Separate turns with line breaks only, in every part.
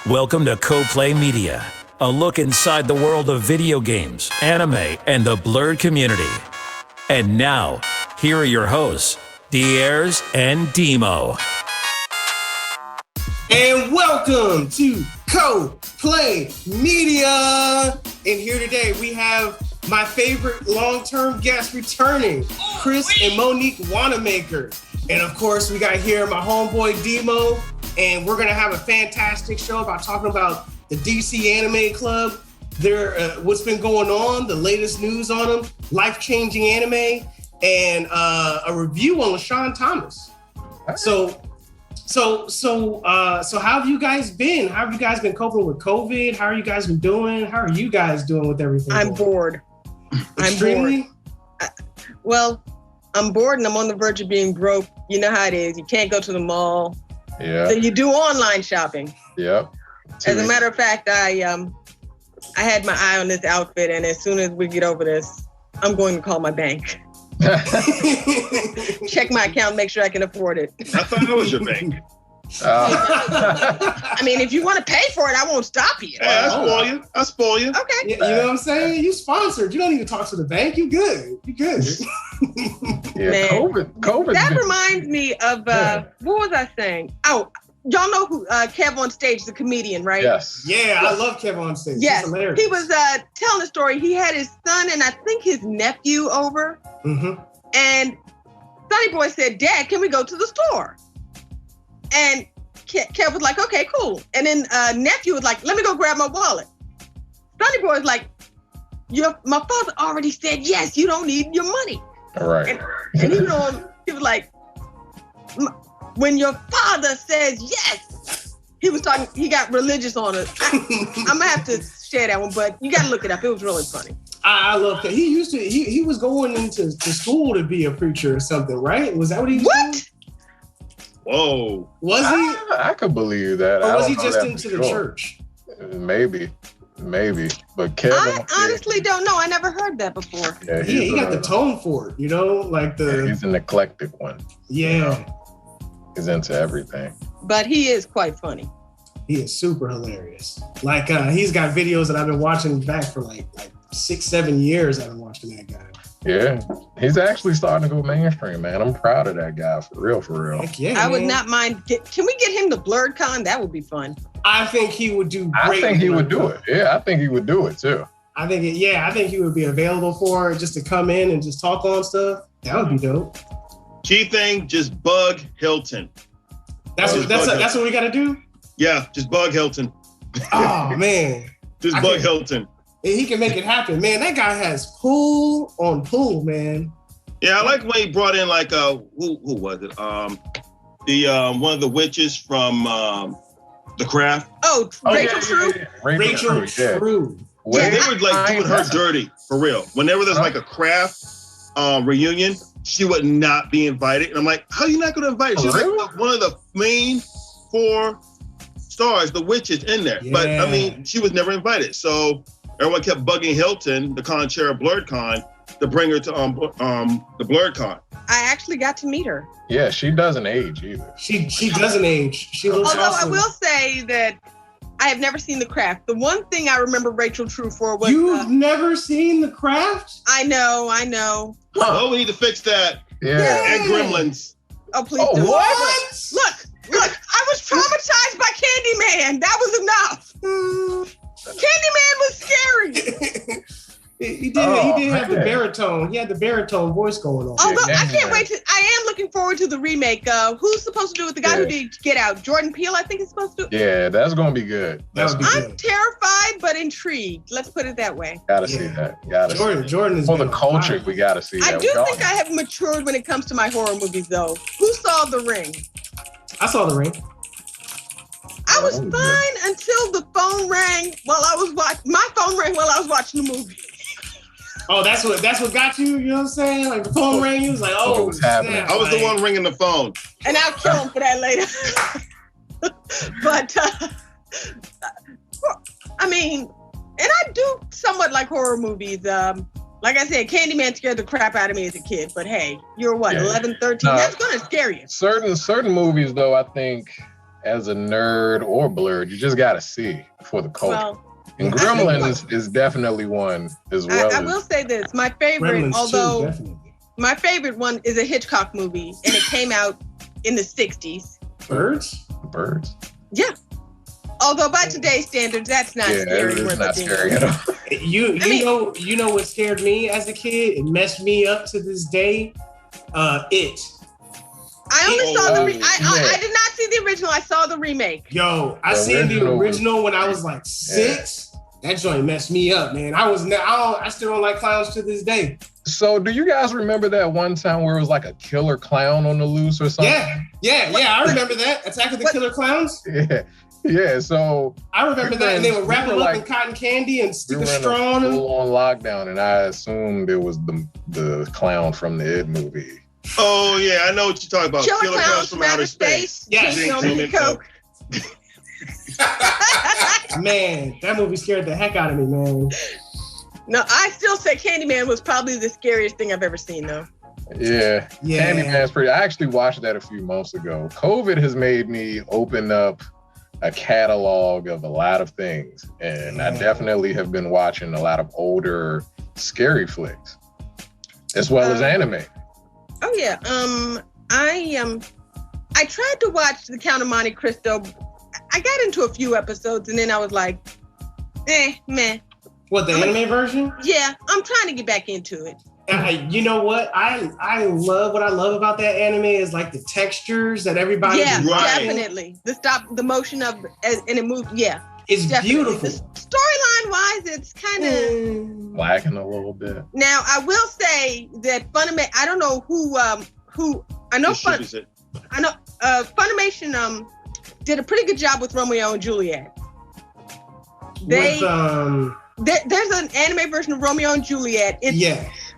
Welcome to Co-Play Media, a look inside the world of video games, anime, and the Blerd community. And now, here are your hosts, Diers and Demo.
And welcome to Co-Play Media. And here today we have my favorite long-term guest returning, Chris and Monique Wanamaker. And of course, we got here my homeboy Demo, and we're gonna have a fantastic show about talking about the DC Anime Club, what's been going on, the latest news on them, life-changing anime, and a review on LaShawn Thomas. So how have you guys been? How have you guys been coping with COVID? How are you guys been doing? How are you guys doing with everything?
I'm bored.
Extremely?
I'm bored and I'm on the verge of being broke. You know how it is. You can't go to the mall.
Yeah.
So you do online shopping.
Yep.
As a matter of fact, I had my eye on this outfit, and as soon as we get over this, I'm going to call my bank. Check my account, make sure I can afford it.
I thought it was your bank.
I mean, if you want to pay for it, I won't stop you.
Hey, I'll spoil you.
Okay.
You know what I'm saying? You sponsored. You don't need to talk to the bank. You good.
Yeah,
Man.
COVID.
That reminds me of, what was I saying? Oh, y'all know who Kev on Stage, the comedian, right?
Yes.
Yeah, I love Kevin on stage.
Yes.
He's hilarious.
He was telling a story. He had his son and I think his nephew over.
Mm-hmm.
And Sonny Boy said, Dad, can we go to the store? And Kev was like, okay, cool. And then nephew was like, let me go grab my wallet. Sonny Boy was like, my father already said yes, you don't need your money.
All right.
And he was like, when your father says yes, he was talking, he got religious on it. I'm gonna have to share that one, but you gotta look it up. It was really funny.
I love that. He was going into school to be a preacher or something, right? Was that what he was doing?
Whoa.
Was he?
I could believe that.
Or was he
I don't know
just
that
into
for
the
sure.
church?
Maybe. But Kevin.
I honestly don't know. I never heard that before.
Yeah,
He got the tone for it, like
he's an eclectic one.
Yeah.
He's into everything.
But he is quite funny.
He is super hilarious. Like he's got videos that I've been watching back for like 6-7 years. I've been watching that guy.
Yeah, he's actually starting to go mainstream, man. I'm proud of that guy, for real.
Heck yeah,
I would
man.
not mind. Can we get him to BlerdCon? That would be fun.
I think he would do great.
I think he would do it. Yeah, I think he would do it too.
I think he would be available for it, just to come in and just talk on stuff. That would be dope.
Key thing, just bug Hilton.
That's what we got to do.
Yeah, just bug Hilton.
Oh man,
Just bug Hilton.
He can make it happen, man. That guy has pool on pool, man.
Yeah, I like when he brought in like who was it? The one of the witches from The Craft.
Oh, Rachel True?
Yeah.
Rachel
yeah.
True.
Yeah, they were like doing her dirty for real. Whenever there's like a craft reunion, she would not be invited. And I'm like, how are you not going to invite her? She's like one of the main 4 stars, the witches in there.
Yeah.
But I mean, she was never invited. So everyone kept bugging Hilton, the con chair of BlerdCon, to bring her to the BlerdCon.
I actually got to meet her.
Yeah, she doesn't age either.
She doesn't age. She looks
Although
awesome.
I will say that I have never seen The Craft. The one thing I remember Rachel True for was...
You've never seen The Craft?
I know.
Oh, we need to fix that.
Yeah.
And Gremlins.
Oh, please
Oh,
don't.
what?
Look, I was traumatized by Candyman. That was enough. Candyman was scary.
He did have the baritone. He had the baritone voice going on.
Although
Yeah,
I can't wait I am looking forward to the remake. Who's supposed to do it? The guy who did Get Out. Jordan Peele, I think is supposed to.
Yeah, that's gonna be good.
That would be
I'm
good.
terrified but intrigued. Let's put it that way.
Gotta see that. Gotta see that.
Jordan is
For the culture, we gotta see that.
I do think I have matured when it comes to my horror movies, though. Who saw The Ring?
I saw The Ring.
I was fine until the phone rang while I was my phone rang while I was watching the movie.
Oh, that's what got you. You know what I'm saying? Like the phone rang, you was like, oh,
What's happening?
snap.
I was the one ringing the phone.
And I'll kill him for that later. But I mean, and I do somewhat like horror movies. Like I said, Candyman scared the crap out of me as a kid. But hey, you're what, 11, 13?
No.
That's gonna scare you.
Certain movies, though, I think as a nerd or Blerd. You just got to see for the culture.
Well,
and Gremlins is definitely one as well.
I will say this: my favorite, my favorite one is a Hitchcock movie, and it came out in the '60s.
Birds.
Yeah. Although by today's standards, that's not scary.
It's not scary at all.
You know what scared me as a kid? It messed me up to this day. It.
I only saw the. I did not see the original. I saw the remake.
Yo, I seen the original when I was like 6. Yeah. That joint messed me up, man. I still don't like clowns to this day.
So, do you guys remember that one time where it was like a killer clown on the loose or something?
Yeah. I remember that. Attack of the Killer Clowns.
Yeah. So
I remember that, and they would wrap them up in cotton candy and stick a straw on them.
On lockdown, and I assumed it was the clown from the It movie.
Oh yeah, I know what you're talking about.
Killer Clowns from Outer Space.
Yes.
Coke.
Man, that movie scared the heck out of me, man.
No, I still say Candyman was probably the scariest thing I've ever seen, though.
Yeah. Candyman's pretty. I actually watched that a few months ago. COVID has made me open up a catalog of a lot of things, and I definitely have been watching a lot of older scary flicks, as well as anime.
Oh yeah. I tried to watch The Count of Monte Cristo. I got into a few episodes, and then I was like, meh.
What, the anime version?
Yeah, I'm trying to get back into it.
You know what? I love about that anime is like the textures that everybody.
Yeah, definitely. The motion of and it moves. Yeah,
it's
definitely
beautiful.
Storyline wise, it's kind of
lacking a little bit.
Now, I will say that Funimation. I don't know who. I know Funimation did a pretty good job with Romeo and Juliet. There's an anime version of Romeo and Juliet.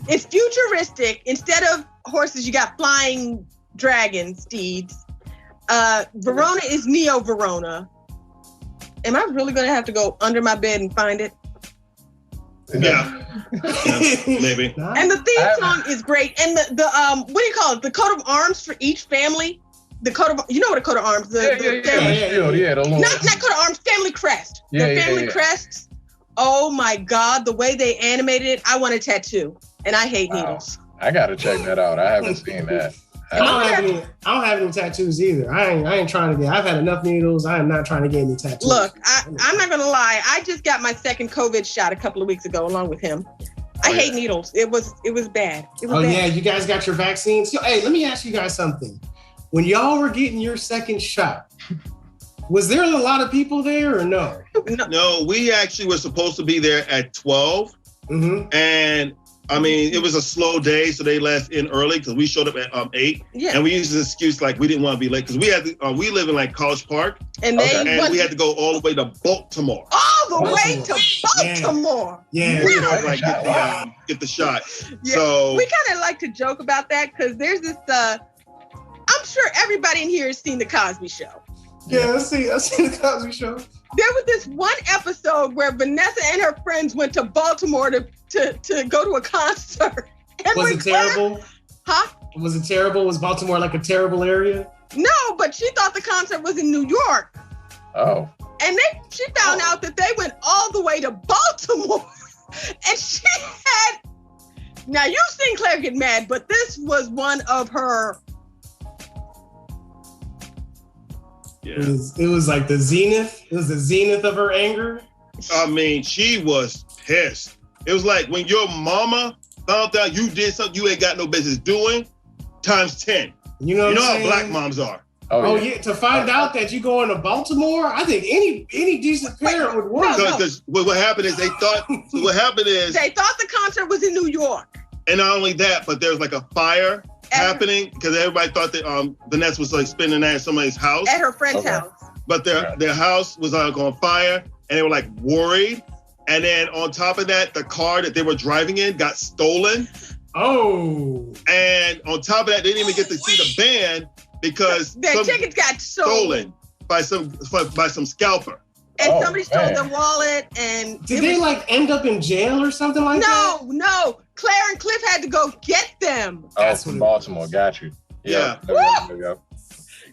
It's futuristic. Instead of horses, you got flying dragon steeds. Verona is Neo Verona. Am I really going to have to go under my bed and find it?
Yeah, maybe.
And the theme song is great. And the what do you call it? The coat of arms for each family. The coat of, you know what a coat of arms? The not coat of arms. Family crest. The family crests. Oh my God, the way they animated it, I want a tattoo, and I hate needles.
I gotta check that out. I haven't seen that.
I don't have any tattoos either. I ain't trying to get. I've had enough needles. I am not trying to get any tattoos.
Look, I'm not gonna lie. I just got my second COVID shot a couple of weeks ago, along with him. I hate needles. It was bad.
Yeah, you guys got your vaccines. So, hey, let me ask you guys something. When y'all were getting your second shot, was there a lot of people there or no?
No, we actually were supposed to be there at 12. Mm-hmm. And I mean, it was a slow day, so they left in early because we showed up at 8. Yeah. And we used an excuse like we didn't want to be late because we had to, we live in like College Park. And we had to go all the way to Baltimore.
All the way to Baltimore.
Yeah.
Like get the shot.
Yeah.
So
we kind of like to joke about that because there's this I'm sure everybody in here has seen The Cosby Show.
Yeah, I've seen The Cosby Show.
There was this one episode where Vanessa and her friends went to Baltimore to go to a concert. And
was it terrible?
Huh?
Was it terrible? Was Baltimore like a terrible area?
No, but she thought the concert was in New York.
Oh.
And she found out that they went all the way to Baltimore. And she had... Now, you've seen Claire get mad, but this was one of her...
Yeah.
It was like the zenith. It was the zenith of her anger.
I mean, she was pissed. It was like when your mama found out you did something you ain't got no business doing, times 10. You know how black moms are.
Oh yeah. To find out that you going to Baltimore, I think any decent parent would want.
Because what happened is they thought
the concert was in New York.
And not only that, but there's like a fire happening because everybody thought that Vanessa was like spending that at somebody's house.
At her friend's house.
But their house was on fire and they were like worried. And then on top of that, the car that they were driving in got stolen.
Oh.
And on top of that, they didn't even get to see the band because
their tickets got stolen
by some scalper.
And somebody stole their wallet and...
Did they end up in jail or something like that?
No. Claire and Cliff had to go get them.
Oh, from Baltimore. Got you.
Yeah.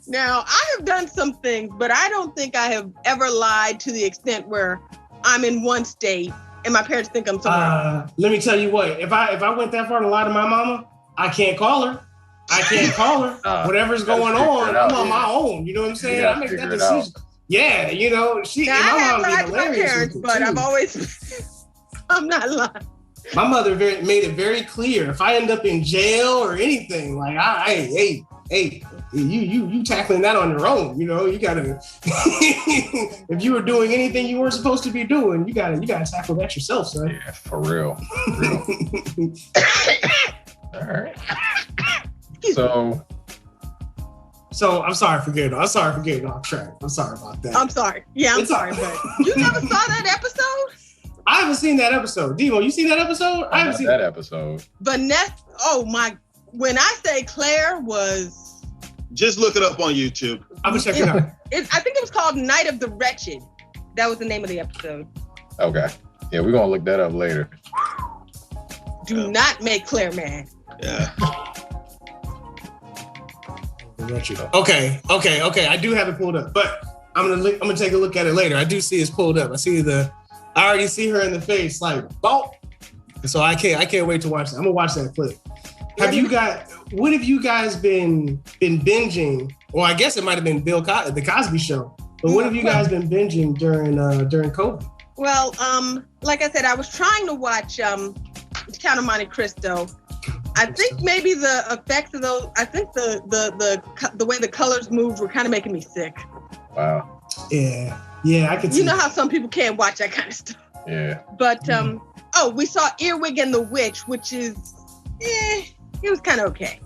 Now, I have done some things, but I don't think I have ever lied to the extent where I'm in one state and my parents think I'm somewhere.
Let me tell you what, if I went that far to lie to my mama, I can't call her. Whatever's going on, I'm on my own. You know what I'm saying? I make that decision. Yeah, you know,
now, I have lied to my parents, but I've always, I'm not lying.
My mother made it very clear. If I end up in jail or anything, like, hey, you tackling that on your own. You know, you gotta. If you were doing anything you weren't supposed to be doing, you gotta tackle that yourself, son.
Yeah, for real. All right.
So I'm sorry for getting off track. I'm sorry about that.
I'm sorry. Yeah, I'm sorry, but you never saw that episode?
I haven't seen that episode. Demo, you seen that episode? I haven't seen
that episode.
Vanessa, oh my, when I say Claire was...
Just look it up on YouTube.
I'm gonna check it out.
I think it was called Night of the Wretched. That was the name of the episode.
Okay. Yeah, we're gonna look that up later.
Do not make Claire mad.
Yeah.
Okay. I do have it pulled up, but I'm gonna take a look at it later. I do see it's pulled up. I already see her in the face, like, bonk. So I can't wait to watch that. I'm gonna watch that clip. What have you guys been binging? Well, I guess it might have been the Cosby Show. But what have you guys been binging during COVID?
Well, like I said, I was trying to watch Count of Monte Cristo. I think maybe the effects of those. I think the way the colors moved were kind of making me sick.
Wow.
Yeah, I could see.
You know how some people can't watch that kind of stuff.
Yeah.
But we saw Earwig and the Witch, which is it was kind of okay.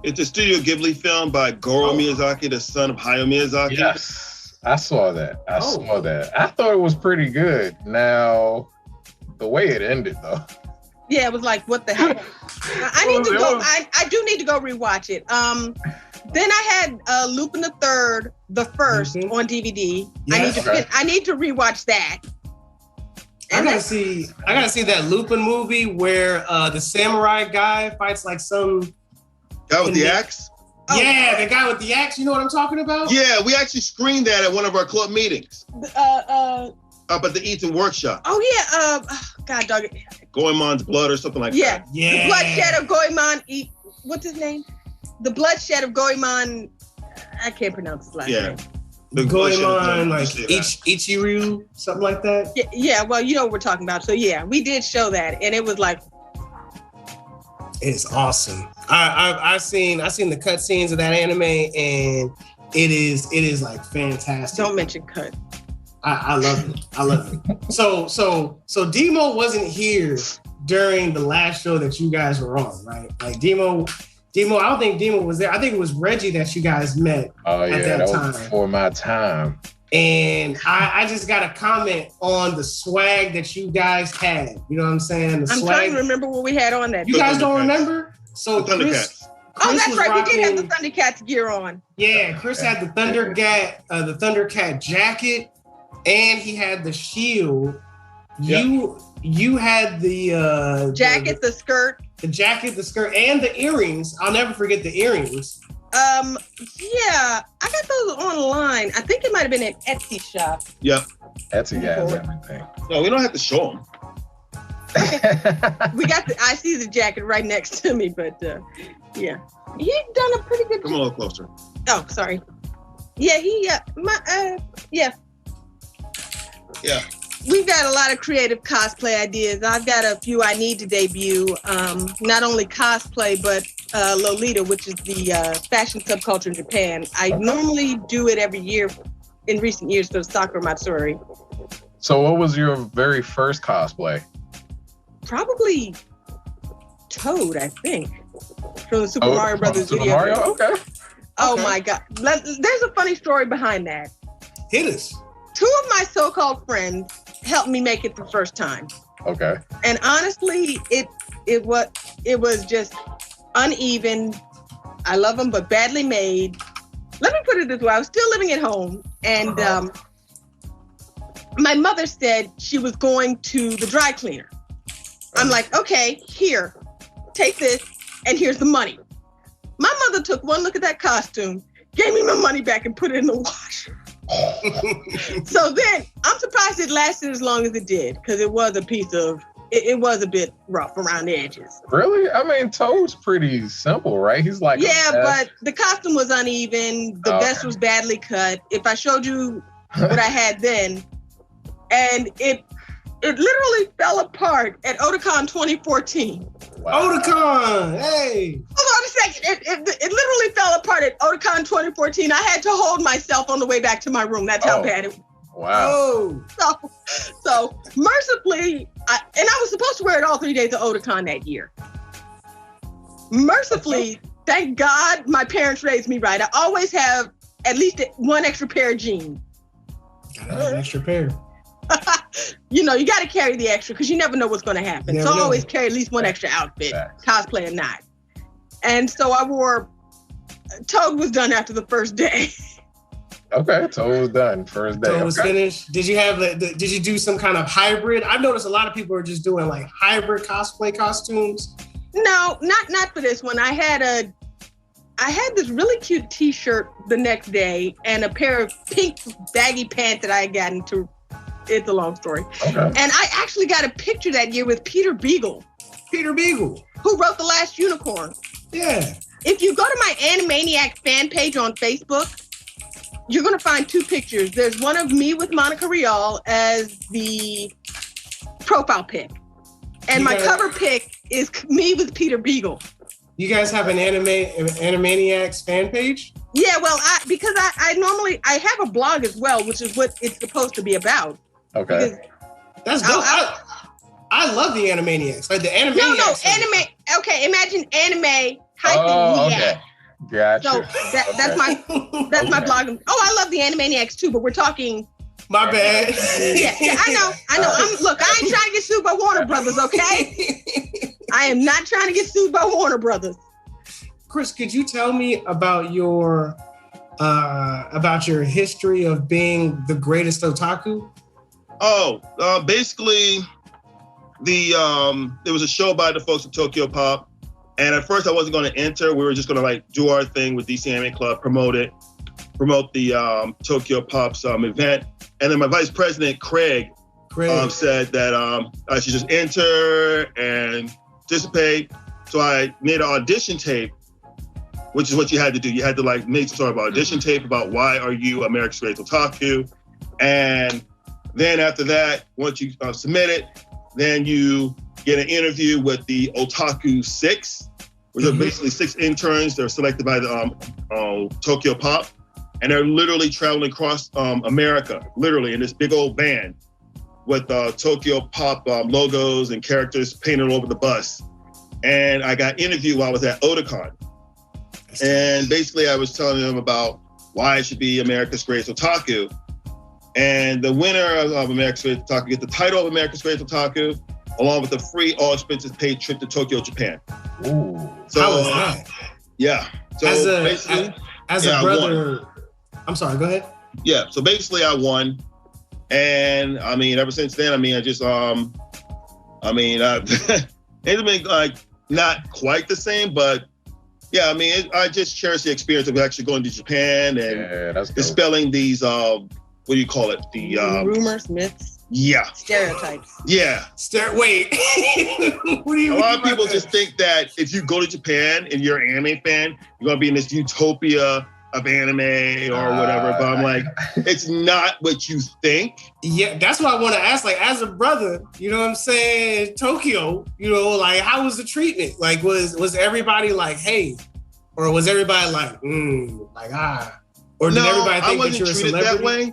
It's a Studio Ghibli film by Goro Miyazaki, the son of Hayao Miyazaki.
Yes, I saw that. I thought it was pretty good. Now, the way it ended, though.
Yeah, it was like, what the hell? I need to go. I do need to go rewatch it. Then I had Lupin the Third, the first on DVD. Yes. I need to rewatch that.
And I gotta see that Lupin movie where the samurai guy fights like some
guy with the axe.
Yeah, the guy with the axe. You know what I'm talking about?
Yeah, we actually screened that at one of our club meetings. Up at the Eaton Workshop.
Oh yeah, God dog it.
Goemon's Blood or something like that.
Yeah. The Bloodshed of Goemon. What's his name? The Bloodshed of Goemon. I can't pronounce his last name.
The Goemon, like Ichiru, something like that.
Yeah. Well, you know what we're talking about. So yeah, we did show that, and it was like,
it's awesome. I've seen the cut scenes of that anime, and it is like fantastic.
Don't mention cut.
I love it. So Demo wasn't here during the last show that you guys were on, right? Like Demo, I don't think Demo was there. I think it was Reggie that you guys met at that time.
Was before my time.
And I just got a comment on the swag that you guys had. You know what I'm saying?
I'm trying to remember what we had on that.
You guys don't remember? So
the Thundercats.
Chris that's right. We did have the Thundercats gear on.
Yeah, Chris had the Thundercat jacket. And he had the shield. Yep. You had the
jacket, the skirt,
and the earrings. I'll never forget the earrings.
Yeah, I got those online. I think it might have been an Etsy shop.
Yep.
Etsy has everything.
No, we don't have to show them.
Okay. I see the jacket right next to me, but yeah, he's done a pretty good.
Come a little closer.
Oh, sorry. Yeah, yeah.
Yeah.
We've got a lot of creative cosplay ideas. I've got a few I need to debut. Not only cosplay, but Lolita, which is the fashion subculture in Japan. I normally do it every year in recent years for the Sakura Matsuri.
So what was your very first cosplay?
Probably Toad, I think. From the Super Mario Brothers
Super
video.
Mario? Okay.
Oh my God. There's a funny story behind that.
Hit us.
2 of my so-called friends helped me make it the first time.
Okay.
And honestly, it was just uneven. I love them, but badly made. Let me put it this way. I was still living at home, and my mother said she was going to the dry cleaner. I'm like, okay, here, take this, and here's the money. My mother took one look at that costume, gave me my money back and put it in the washer. So then, I'm surprised it lasted as long as it did, because it was it was a bit rough around the edges.
Really? I mean, Toad's pretty simple, right? He's like
but the costume was uneven. The vest was badly cut. If I showed you what I had then, and it literally fell apart at Otakon 2014.
Wow. Otakon, hey!
Hold on a second. It literally fell apart at Otakon 2014. I had to hold myself on the way back to my room. That's how bad it was.
Wow.
So mercifully, I was supposed to wear it all 3 days of Otakon that year. Mercifully, thank God my parents raised me right. I always have at least one extra pair of jeans.
Gotta have an extra pair.
You got to carry the extra because you never know what's going to happen. So I always carry at least one extra outfit, cosplay or not. And so I wore, Toad was done after the first day.
Okay, Toad was done first day.
Toad was finished. Did you have did you do some kind of hybrid? I've noticed a lot of people are just doing like hybrid cosplay costumes.
No, not for this one. I had this really cute t-shirt the next day and a pair of pink baggy pants that I had gotten to. It's a long story. Okay. And I actually got a picture that year with Peter Beagle.
Peter Beagle.
Who wrote The Last Unicorn.
Yeah.
If you go to my Animaniacs fan page on Facebook, you're going to find two pictures. There's one of me with Monica Rial as the profile pic. And my cover pic is me with Peter Beagle.
You guys have an Animaniacs fan page?
Yeah, well, because I normally have a blog as well, which is what it's supposed to be about.
Okay.
That's dope. I love the Animaniacs. Like the Animaniacs.
No, anime. Okay, imagine anime hyphen
okay. Gotcha.
So that's my blog. Oh, I love the Animaniacs too, but we're talking.
My bad.
Yeah, I know. Look, I ain't trying to get sued by Warner Brothers, okay? I am not trying to get sued by Warner Brothers.
Chris, could you tell me about your history of being the greatest otaku?
Basically, there was a show by the folks at Tokyo Pop, and at first I wasn't going to enter. We were just going to like do our thing with DC Anime Club, promote the Tokyo Pop's event, and then my vice president Craig said that I should just enter and participate. So I made an audition tape, which is what you had to do. You had to like make some sort of audition tape about why are you America's Greatest Otaku, and then after that, once you submit it, then you get an interview with the Otaku 6, which are basically 6 interns. They're selected by the Tokyo Pop, and they're literally traveling across America, literally in this big old van with Tokyo Pop logos and characters painted all over the bus. And I got interviewed while I was at Otakon. And basically I was telling them about why I should be America's Greatest Otaku. And the winner of America's Greatest Otaku gets the title of America's Greatest Otaku, along with a free all expenses paid trip to Tokyo, Japan.
Ooh. So, how was that?
Yeah. So
as a brother, I'm sorry, go ahead.
Yeah. So basically I won. And I mean, ever since then, I mean, I just, it's been like not quite the same, but yeah, I mean, I just cherish the experience of actually going to Japan and dispelling these, what do you call it? The
rumors, myths.
Yeah.
Stereotypes.
Yeah.
Wait. What do you
mean? A lot of people just think that if you go to Japan and you're an anime fan, you're gonna be in this utopia of anime or whatever. But I'm like, it's not what you think.
Yeah, that's what I want to ask. Like, as a brother, you know what I'm saying? Tokyo, you know, like, how was the treatment? Like, was everybody like, hey, or was everybody like, or did everybody think that you're a celebrity?
That way.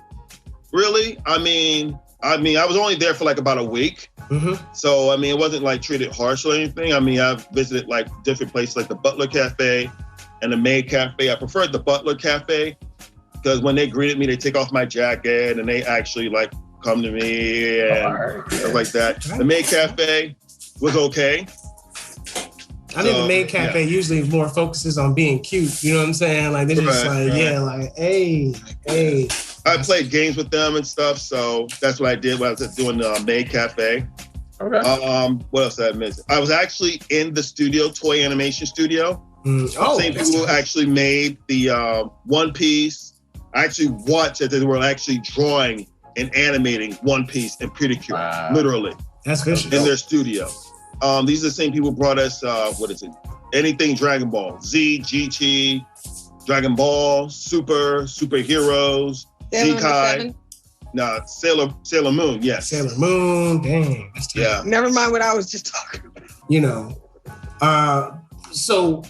Really? I mean, I was only there for like about a week. Mm-hmm. So, I mean, it wasn't like treated harsh or anything. I mean, I've visited like different places like the Butler Cafe and the Maid Cafe. I preferred the Butler Cafe because when they greeted me, they take off my jacket and they actually like come to me and stuff like that. The Maid Cafe was okay.
I think the Maid Cafe usually more focuses on being cute. You know what I'm saying? Like, they're just hey.
I played games with them and stuff, so that's what I did when I was doing the Maid Cafe. Okay. What else did I miss? I was actually in the studio, toy animation studio, Same people who actually made the One Piece. I actually watched that they were actually drawing and animating One Piece and Pedicure, literally.
That's vicious.
In their studio. These are the same people who brought us, anything Dragon Ball, Z, GT, Dragon Ball, Superheroes, Z-Kai. No, Sailor Moon, yes.
Sailor Moon, dang. That's
yeah.
Never mind what I was just talking about.
So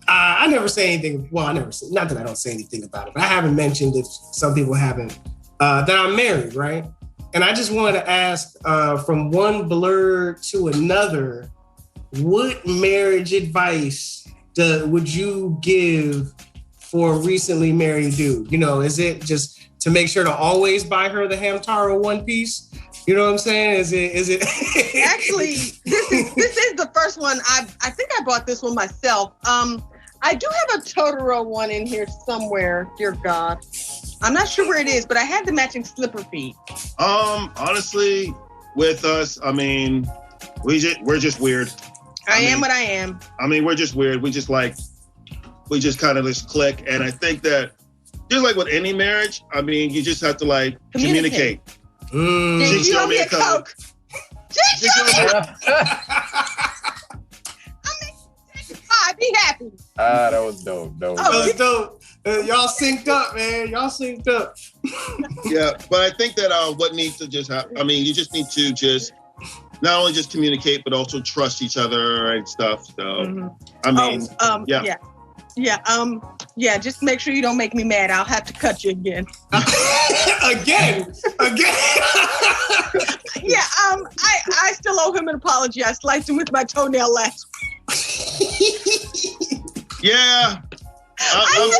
I never say anything. Well, not that I don't say anything about it, but I haven't mentioned, if some people haven't, that I'm married, right? And I just wanted to ask, from one Blerd to another, what marriage advice would you give for a recently married dude? Is it just to make sure to always buy her the Hamtaro One Piece? You know what I'm saying? Is it?
Actually, this is the first one. I think I bought this one myself. I do have a Totoro one in here somewhere. Dear God, I'm not sure where it is, but I had the matching slipper feet.
Honestly, with us, I mean, we're just weird.
I am what I am.
I mean, we're just weird. We just kind of just click, and I think that just like with any marriage, I mean, you just have to communicate.
Did you owe me a Coke? Did you owe me a be happy.
That was dope.
That was dope. Y'all synced up, man. Y'all synced up.
Yeah, but I think that what needs to just happen, I mean, you just need to just not only just communicate, but also trust each other and stuff. So, I mean,
yeah, just make sure you don't make me mad. I'll have to cut you again.
Again.
Yeah, I still owe him an apology. I sliced him with my toenail last week.
Yeah. I'm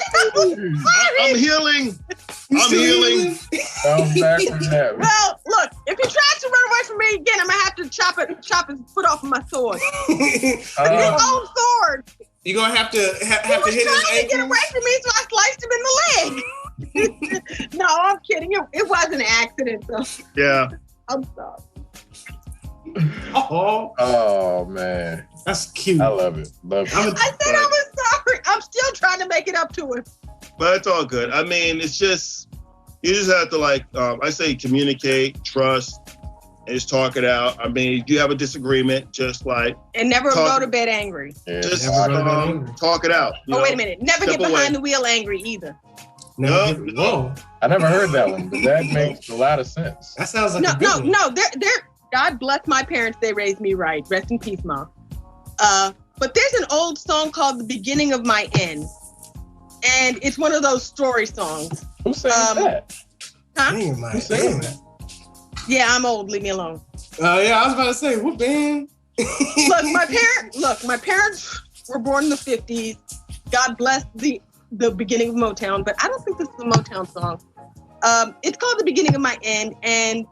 healing. I'm healing.
Well, look, if he tries to run away from me again, I'm gonna have to chop his foot off of my sword. His own sword.
You're gonna have to hit his ankle.
He was trying to get away from me, so I sliced him in the leg. No, I'm kidding. It was an accident, though.
Yeah.
I'm sorry.
Oh man,
that's cute.
I love it.
I said I was sorry. I'm still trying to make it up to him.
But it's all good. I mean, it's just you just have to I say communicate, trust, and just talk it out. I mean, if you have a disagreement, just
and never go to bed angry.
Yeah.
Just talk it out.
Wait a minute. Never get behind the wheel angry either.
Whoa.
I never heard that one, but that makes a lot of sense.
That sounds like a good one.
No. God bless my parents. They raised me right. Rest in peace, Mom. But there's an old song called "The Beginning of My End," and it's one of those story songs.
Who sang that?
Huh?
Who sang that?
Yeah, I'm old. Leave me alone.
Yeah, I was about to say, what band?
My parents were born in the 50s. God bless the beginning of Motown, but I don't think this is a Motown song. It's called "The Beginning of My End," and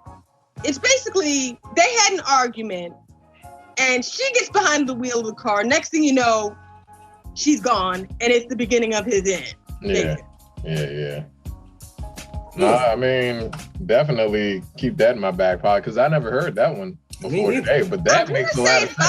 it's basically they had an argument, and she gets behind the wheel of the car. Next thing you know, she's gone, and it's the beginning of his end.
Yeah. No, I mean, definitely keep that in my back pocket because I never heard that one before today. But that makes a lot of sense.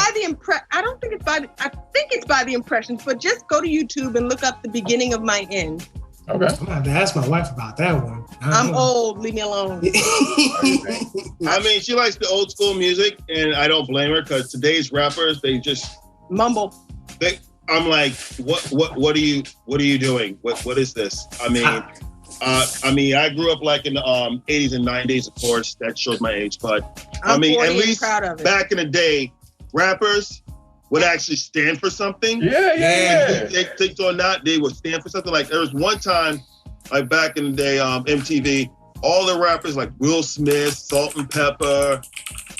I don't think it's by. I think it's by the Impressions, but just go to YouTube and look up "The Beginning of My End."
Okay.
I'm gonna have to ask my wife about that one.
I'm old. Leave me alone.
I mean, she likes the old school music, and I don't blame her because today's rappers, they just
mumble.
I'm like, what are you doing? What is this? I mean, I grew up in the 80s and 90s, of course. That shows my age, but I mean, at least back in the day, rappers would actually stand for something.
Yeah.
They think or not, they would stand for something. Like there was one time, back in the day, MTV, all the rappers like Will Smith, Salt and Pepper,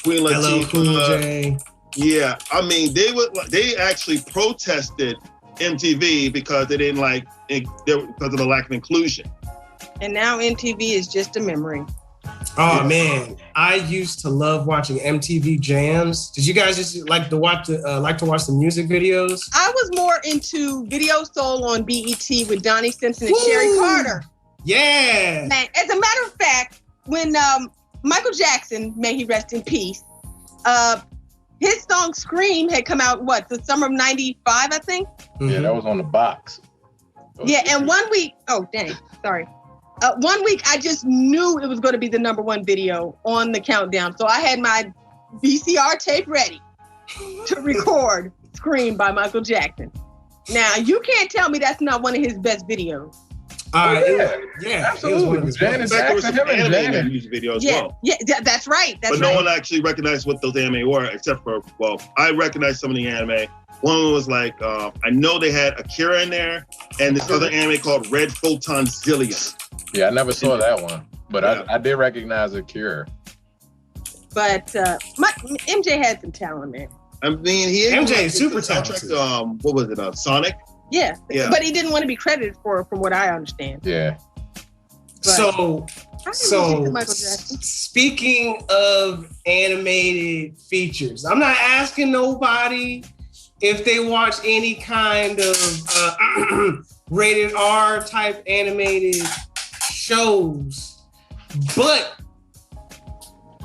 Queen Latifah. Yeah, I mean, they actually protested MTV because they didn't because of the lack of inclusion.
And now MTV is just a memory.
Oh man, I used to love watching MTV Jams. Did you guys just like to watch the music videos? I
was more into Video Soul on BET with Donnie Simpson and Sherry Carter.
Yeah.
Man, as a matter of fact, when Michael Jackson, may he rest in peace, his song Scream had come out, the summer of 95, I think?
Yeah, that was on the box.
Yeah, and 1 week, oh, dang, sorry. 1 week, I just knew it was going to be the #1 video on the countdown. So I had my VCR tape ready to record Scream by Michael Jackson. Now, you can't tell me that's not one of his best videos.
Yeah,
absolutely. Janet Jackson, him and Janet
music video as
yeah,
well.
Yeah, that's right.
But no one actually recognized what those anime were, except for, I recognized some of the anime. One was like, I know they had Akira in there, and this other anime called Red Photon Zillion.
Yeah, I never saw that one, but I did recognize Akira.
But MJ had some talent, man.
I mean,
MJ is super talented.
What was it? Sonic.
Yeah, but he didn't want to be credited for it, from what I understand.
Yeah.
So speaking of animated features, I'm not asking nobody if they watch any kind of rated R type animated shows, but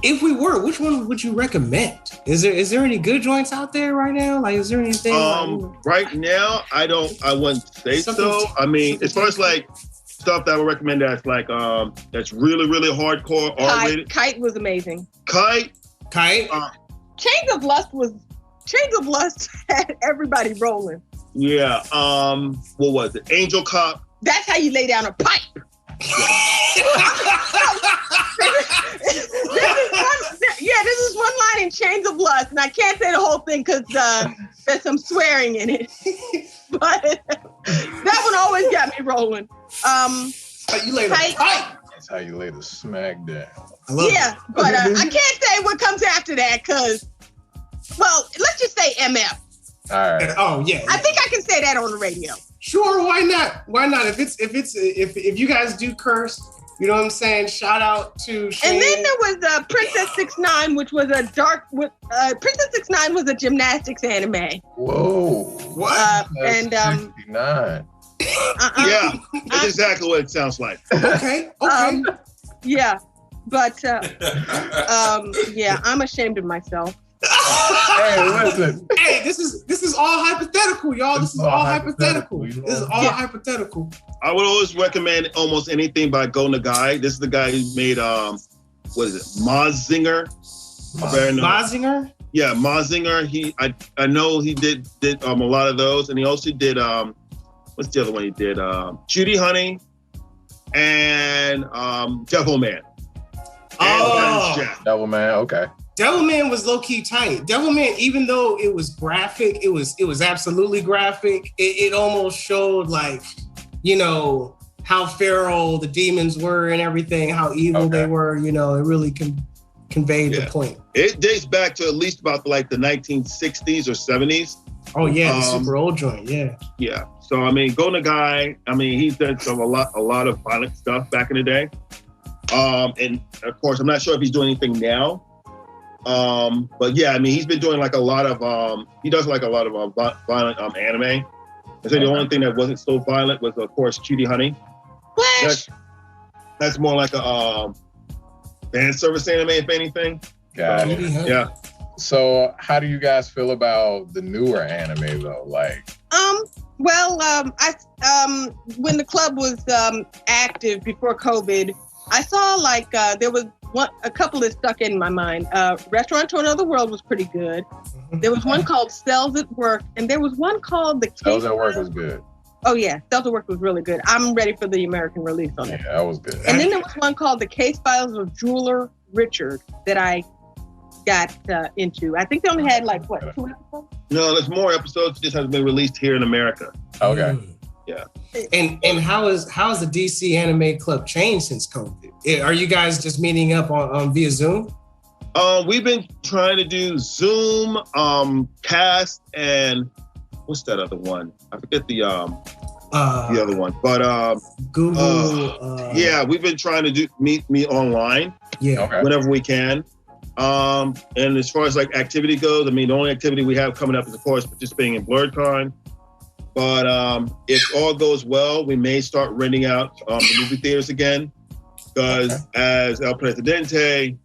if we were, which one would you recommend? Is there any good joints out there right now? Like, is there anything?
Right now, I wouldn't say so. I mean, as far as like stuff that I would recommend that's like that's really, really hardcore R-rated.
Kite was amazing.
Kite.
Chains of Lust had everybody rolling.
Yeah. What was it? Angel Cop.
That's how you lay down a pipe. This is one line in Chains of Lust, and I can't say the whole thing because there's some swearing in it. But that one always got me rolling.
How you lay the pipe.
That's how you lay the smack down.
Yeah, but I can't say what comes after that because, let's just say MF.
All right.
Oh yeah.
I think I can say that on the radio.
Sure, why not? Why not? If you guys do curse, you know what I'm saying? Shout out to Shane.
And then there was Princess 6ix9ine, which was Princess 6ix9ine was a gymnastics anime.
Whoa.
What?
And
69.
Yeah, that's exactly what it sounds like.
Okay.
Yeah, but I'm ashamed of myself.
Hey, listen.
Hey, this is all hypothetical, y'all. This is all hypothetical. This is all hypothetical.
I would always recommend almost anything by Go Nagai. This is the guy who made what is it? Mazinger.
Mazinger?
Yeah, Mazinger. I know he did a lot of those, and he also did what's the other one he did? Judy Honey and Devilman.
Devilman, okay.
Devilman was low-key tight. Devilman, even though it was graphic, it was absolutely graphic. It almost showed like, how feral the demons were and everything, how evil they were. It really conveyed the point.
It dates back to at least about like the 1960s or 70s.
Oh yeah, the super old joint. Yeah.
Yeah. So I mean, Go Nagai. I mean, he's done a lot of violent stuff back in the day. And of course, I'm not sure if he's doing anything now. But yeah, I mean, he's been doing like a lot of he does like a lot of violent anime. I say the only thing that wasn't so violent was, of course, Cutie Honey. That's more like a fan service anime, if anything.
Got it.
Yeah.
So, how do you guys feel about the newer anime though? Like,
when the club was active before COVID, I saw like there was a couple that stuck in my mind. Restaurant to Another World was pretty good. There was one called Cells at Work, and there was one called The
Cells at Work was good.
Oh yeah, Cells at Work was really good. I'm ready for the American release on it.
Yeah, that was good.
And then there was one called The Case Files of Jeweler Richard that I got into. I think they only had like 2 episodes? No,
there's more episodes. It just hasn't been released here in America.
Okay.
Yeah.
And how is the DC Anime Club changed since COVID? Are you guys just meeting up on via Zoom?
We've been trying to do Zoom, Cast, and what's that other one? I forget the other one. But
Google.
Yeah, we've been trying to meet me online.
Yeah.
Whenever we can. And as far as like activity goes, I mean, the only activity we have coming up is, of course, participating in BlerdCon. But if all goes well, we may start renting out the movie theaters again. Because as El Presidente,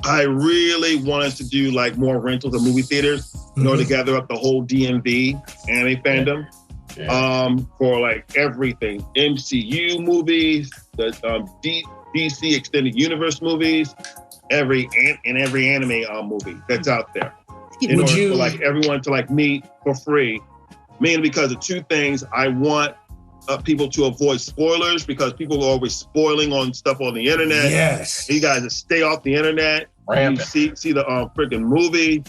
I really wanted to do like more rentals of movie theaters in order to gather up the whole DMV anime fandom. Yeah. For like everything, MCU movies, the DC extended universe movies, every anime movie that's out there. In order for like everyone to like meet for free, mainly because of two things. I want people to avoid spoilers because people are always spoiling on stuff on the internet.
Yes,
you guys to stay off the internet. You see the freaking movie.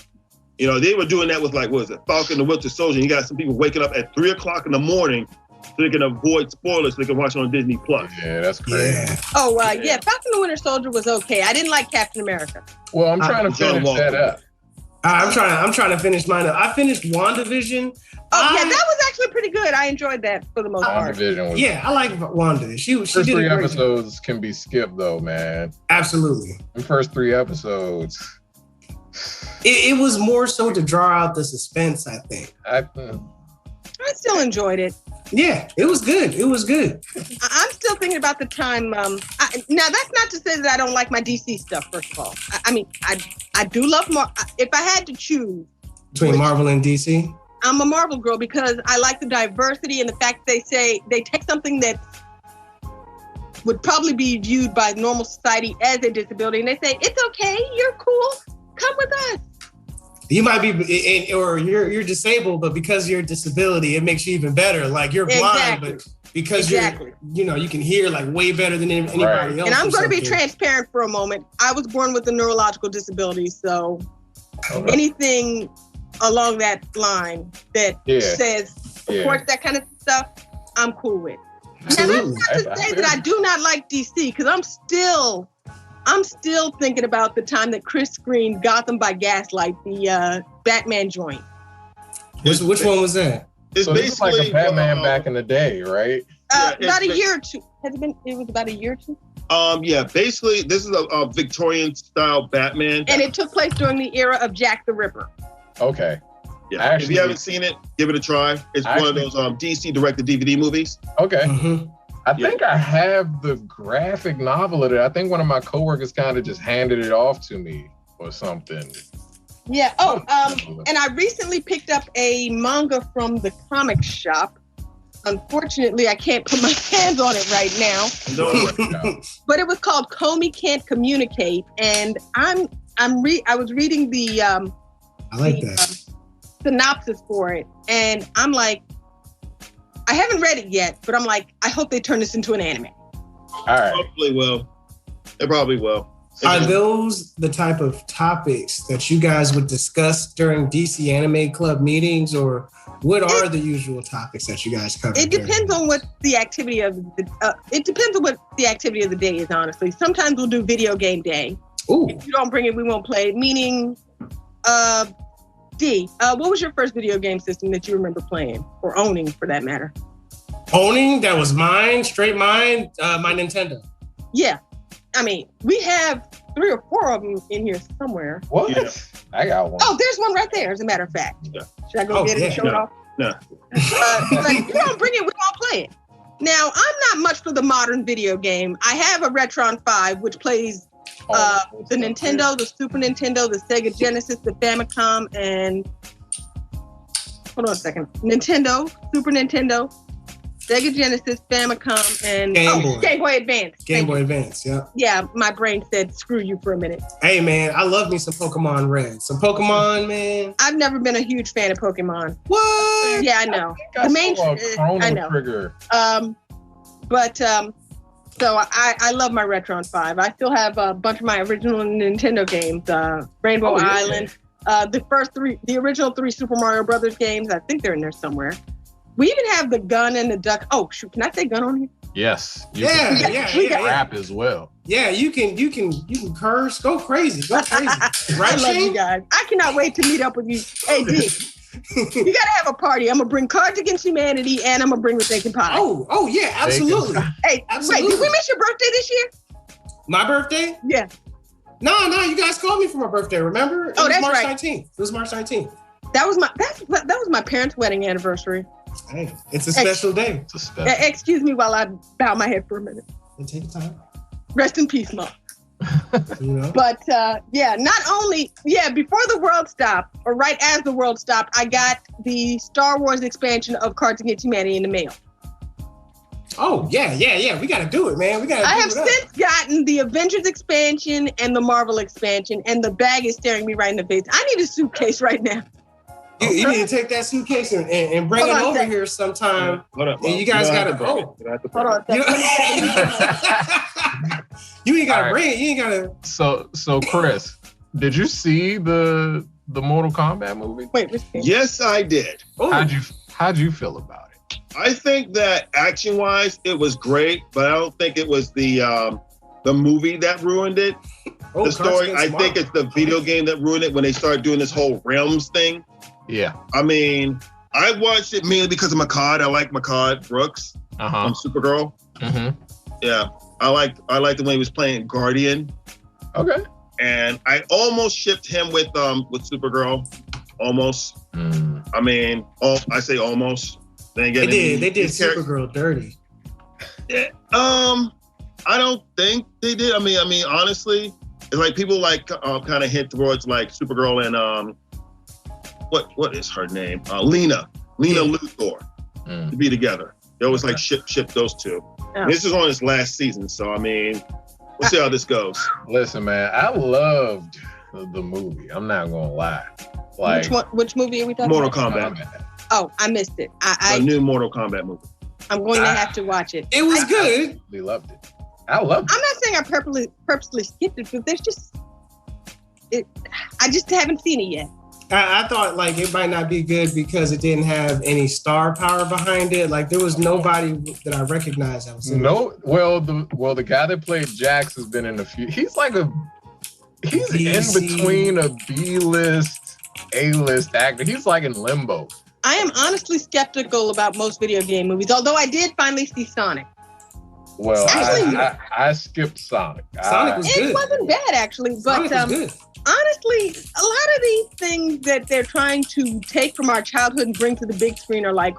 You know, they were doing that with like, what was it, Falcon the Winter Soldier. You got some people waking up at 3:00 in the morning so they can avoid spoilers so they can watch it on Disney Plus.
Yeah, that's crazy.
Yeah. Yeah, Falcon the Winter Soldier was okay. I didn't like Captain America.
Well, I'm trying to finish that up.
I'm trying to finish mine up. I finished WandaVision.
Yeah, that was actually pretty good. I enjoyed that for the most part.
I like Wanda. She
first
did
3 episodes can be skipped though, man.
Absolutely.
The first 3 episodes.
It was more so to draw out the suspense, I think.
I still enjoyed it.
Yeah, it was good. It was good.
I'm still thinking about the time. Now, that's not to say that I don't like my DC stuff, first of all. I mean, I do love if I had to choose
between Marvel and DC,
I'm a Marvel girl because I like the diversity and the fact that they take something that would probably be viewed by normal society as a disability and they say, it's okay, you're cool, come with us.
You might be, or you're disabled, but because of your disability, it makes you even better. Like you're blind, but because you can hear like way better than anybody else.
And I'm going to be transparent for a moment. I was born with a neurological disability, so anything along that line that says supports that kind of stuff, I'm cool with.
Absolutely.
Now that's not to say that I do not like DC, because I'm still thinking about the time that Chris screened Gotham by Gaslight, the Batman joint.
Which one was that?
It's basically like a Batman back in the day, right?
About a year or two. Has it been? It was about a year or two.
Basically, this is a Victorian style Batman,
and it took place during the era of Jack the Ripper.
Okay.
Yeah. Actually, if you haven't seen it, give it a try. It's one of those DC direct-to-DVD movies.
Okay. Mm-hmm. I think I have the graphic novel of it. I think one of my coworkers kind of just handed it off to me or something.
Yeah. And I recently picked up a manga from the comic shop. Unfortunately, I can't put my hands on it right now. No. But it was called Comey Can't Communicate, and I was reading the
I like that
synopsis for it, and I'm like, I haven't read it yet, but I'm like, I hope they turn this into an anime.
All right.
Probably will. They probably will.
Are those the type of topics that you guys would discuss during DC Anime Club meetings, or what are the usual topics that you guys cover?
It depends on what the activity of the activity of the day is, honestly. Sometimes we'll do video game day.
Ooh.
If you don't bring it, we won't play it. Meaning, what was your first video game system that you remember playing or owning, for that matter?
Owning? That was mine, straight mine, my Nintendo.
Yeah. I mean, we have 3 or 4 of them in here somewhere.
What? Yeah. I got one.
Oh, there's one right there, as a matter of fact. Yeah. Should I go get it and show it off?
No.
But if you don't bring it, we won't play it. Now, I'm not much for the modern video game. I have a Retron 5, which plays the Nintendo, the Super Nintendo, the Sega Genesis, the Famicom, and hold on a second. Nintendo, Super Nintendo, Sega Genesis, Famicom, and Game Boy Advance.
Game Boy Advance, yeah.
Yeah, my brain said, screw you for a minute.
Hey, man, I love me some Pokemon Red. Some Pokemon, man.
I've never been a huge fan of Pokemon.
What?
Yeah, I know. The main
I know. Trigger.
So I love my Retron 5. I still have a bunch of my original Nintendo games. Rainbow Island, the original 3 Super Mario Brothers games. I think they're in there somewhere. We even have the gun and the duck. Oh shoot, can I say gun on here?
Yes.
Yeah.
Rap as well.
Yeah, you can curse, go crazy. Right,
I love you guys. I cannot wait to meet up with you. Hey, D, you gotta have a party. I'm gonna bring Cards Against Humanity, and I'm gonna bring With Bacon Pie.
Oh yeah, absolutely.
Hey,
absolutely.
Wait, did we miss your birthday this year?
My birthday?
Yeah.
No, you guys called me for my birthday. Remember? It was
that's
March
right.
19th. It was March 19th.
That was my parents' wedding anniversary.
Hey, it's a special day.
It's a special.
Excuse me while I bow my head for a minute.
And take your time.
Rest in peace, Mom. But not only before the world stopped, or right as the world stopped, I got the Star Wars expansion of Cards Against Humanity in the mail.
Oh yeah. We gotta do it, man.
I have since gotten the Avengers expansion and the Marvel expansion, and the bag is staring me right in the face. I need a suitcase right now.
You need to take that suitcase and bring it over here sometime.
Hold up,
and you guys gotta
Hold on.
You ain't gotta bring it. You ain't gotta.
So Chris, did you see the Mortal Kombat movie?
Wait,
yes, I did.
How'd you feel about it?
I think that action-wise, it was great, but I don't think it was the movie that ruined it. The story, I think it's the video game that ruined it when they started doing this whole realms thing.
Yeah.
I mean, I watched it mainly because of Makad. I like Makad Brooks from Supergirl.
Mm-hmm.
Yeah, I like the way he was playing Guardian.
Okay.
And I almost shipped him with Supergirl. Almost. I mean, I say almost.
They did Supergirl dirty.
Yeah. I don't think they did. I mean, honestly, it's like people like kind of hint towards like Supergirl and what is her name? Lena Luthor to be together. They always like ship those two. Yeah. This is on its last season, so I mean, we'll see how this goes.
Listen, man, I loved the movie. I'm not gonna lie. Like,
which movie are we talking
Mortal
about?
Kombat.
Oh, I missed it.
A new Mortal Kombat movie.
I'm going to have to watch it.
It was good.
We loved it. I loved it.
I'm not saying I purposely skipped it, but I just haven't seen it yet.
I thought like it might not be good because it didn't have any star power behind it. Like there was nobody that I recognized that was in it.
Well, the guy that played Jax has been in a few. He's in between a B-list, A-list actor. He's like in limbo.
I am honestly skeptical about most video game movies, although I did finally see Sonic.
Well, I skipped Sonic.
Sonic was good.
It wasn't bad, actually. But honestly, a lot of these things that they're trying to take from our childhood and bring to the big screen are like,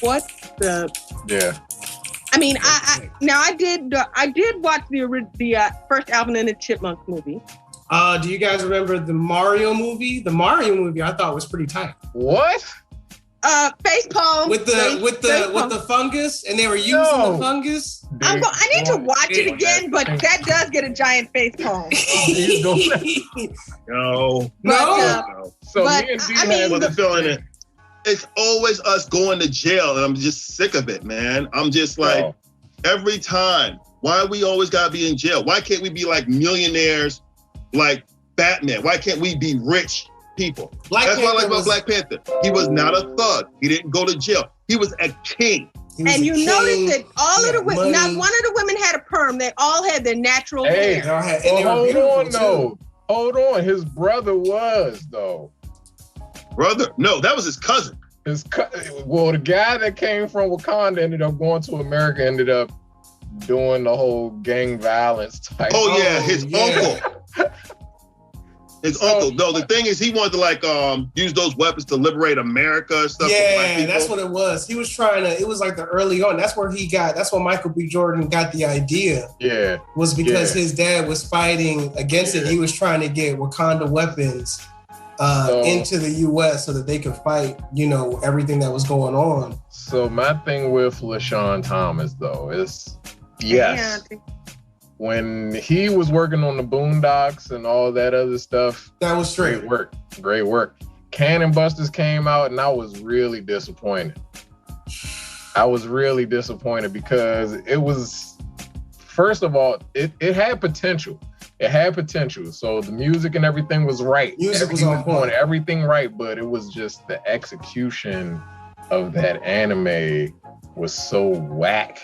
what the?
Yeah.
I mean, I did watch the first Alvin and the Chipmunks movie.
Do you guys remember the Mario movie? The Mario movie I thought was pretty tight.
What?
Facepalm.
With the fungus, and they were using the fungus.
I need to watch it again, but that does get a giant facepalm.
No.
So me and D
wasn't feeling it. It's always us going to jail, and I'm just sick of it, man. I'm just like, every time, why we always gotta be in jail? Why can't we be like millionaires, like Batman? Why can't we be rich people? That's what I like about Black Panther. He was not a thug. He didn't go to jail. He was a king.
And you notice that all of the women, not one of the women had a perm. They all had their natural hair.
Hold on. His brother was, though.
Brother? No, that was his cousin.
The guy that came from Wakanda ended up going to America, ended up doing the whole gang violence type.
His uncle. His uncle. No, the thing is, he wanted to like use those weapons to liberate America and stuff.
Yeah, that's what it was. He was trying to. It was like the early on. That's where That's where Michael B. Jordan got the idea.
Yeah,
was because his dad was fighting against it. He was trying to get Wakanda weapons into the U.S. so that they could fight. Everything that was going on.
So my thing with LaShawn Thomas though is yes. Yeah, when he was working on the Boondocks and all that other stuff,
that was straight.
Great work. Cannon Busters came out and I was really disappointed. Because it was, first of all, it had potential. So the music and everything was right.
Music was on point.
Everything right, but it was just the execution of that anime was so whack.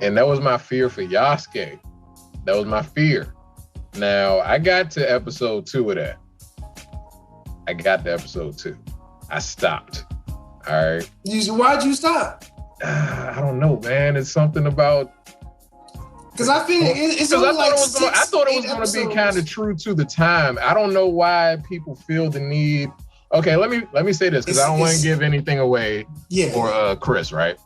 And that was my fear for Yasuke. That was my fear. Now, I got to episode 2 of that. I stopped. All right.
Why'd you stop?
I don't know, man. It's something about...
Because I feel it's only like
I thought it was going to be kind of true to the time. I don't know why people feel the need... Okay, let me say this, because I don't want to give anything away for Chris, right?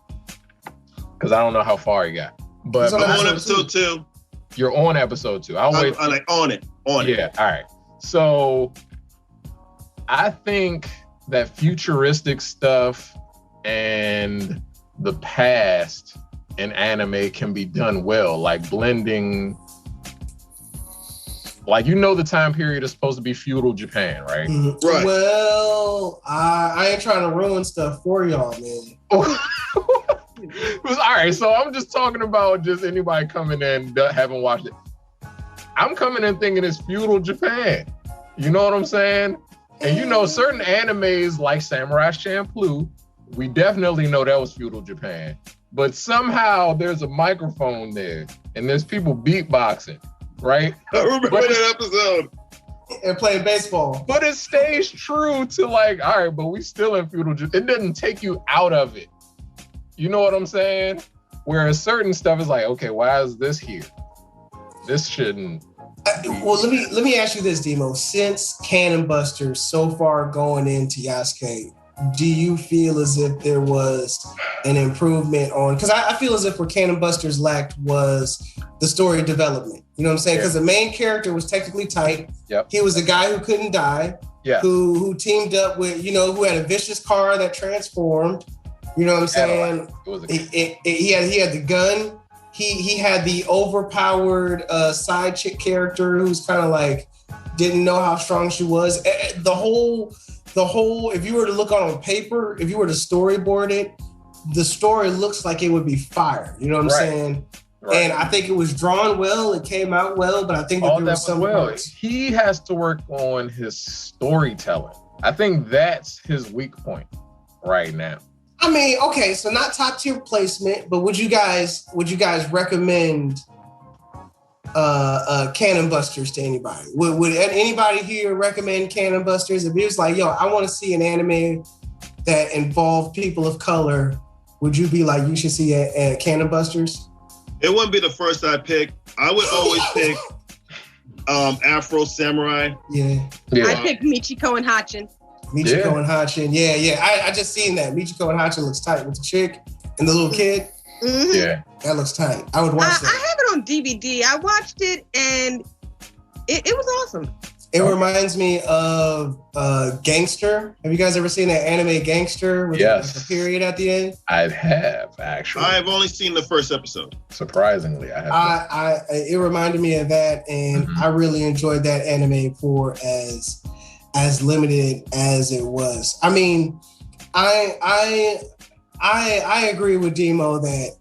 Because I don't know how far he got. But
I'm on episode 2.
You're on episode 2. I'll wait.
I'm like on it.
Yeah, all right. So I think that futuristic stuff and the past in anime can be done well, like blending. Like, the time period is supposed to be feudal Japan, right?
Mm-hmm.
Right.
Well, I ain't trying to ruin stuff for y'all, man.
All right, so I'm just talking about just anybody coming in that haven't watched it. I'm coming in thinking it's feudal Japan. You know what I'm saying? And certain animes like Samurai Champloo, we definitely know that was feudal Japan. But somehow there's a microphone there and there's people beatboxing, right?
I remember that episode.
And playing baseball.
But it stays true to like, all right, but we still in feudal Japan. It doesn't take you out of it. You know what I'm saying? Whereas certain stuff is like, okay, why is this here? This shouldn't.
Well, let me ask you this, Demo. Since Cannon Busters so far going into Yasuke, do you feel as if there was an improvement on? Because I feel as if where Cannon Busters lacked was the story development. You know what I'm saying? Because the main character was technically tight.
Yep.
He was a guy who couldn't die.
Yeah.
Who teamed up with, who had a vicious car that transformed. You know what I'm saying? He had the gun. He had the overpowered side chick character who's kind of like didn't know how strong she was. The whole. If you were to look on paper, if you were to storyboard it, the story looks like it would be fire. You know what I'm saying? Right. And I think it was drawn well. It came out well, but I think that there was some parts.
He has to work on his storytelling. I think that's his weak point right now.
I mean, okay, so not top tier placement, but would you guys recommend Cannon Busters to anybody? Would anybody here recommend Cannon Busters? If it was like, yo, I want to see an anime that involved people of color, would you be like, you should see a Cannon Busters?
It wouldn't be the first I pick. I would always pick Afro Samurai.
Yeah.
I picked Michiko and Hachin.
Michiko and Hachin. Yeah. I just seen that. Michiko and Hachin looks tight with the chick and the little kid.
Mm-hmm.
Yeah.
That looks tight. I would watch that.
I have it on DVD. I watched it and it was awesome.
It reminds me of Gangster. Have you guys ever seen that anime Gangster with the period at the end?
I have, actually.
I've only seen the first episode.
Surprisingly, I have.
It reminded me of that, and I really enjoyed that anime for as limited as it was. I mean, I agree with Demo that,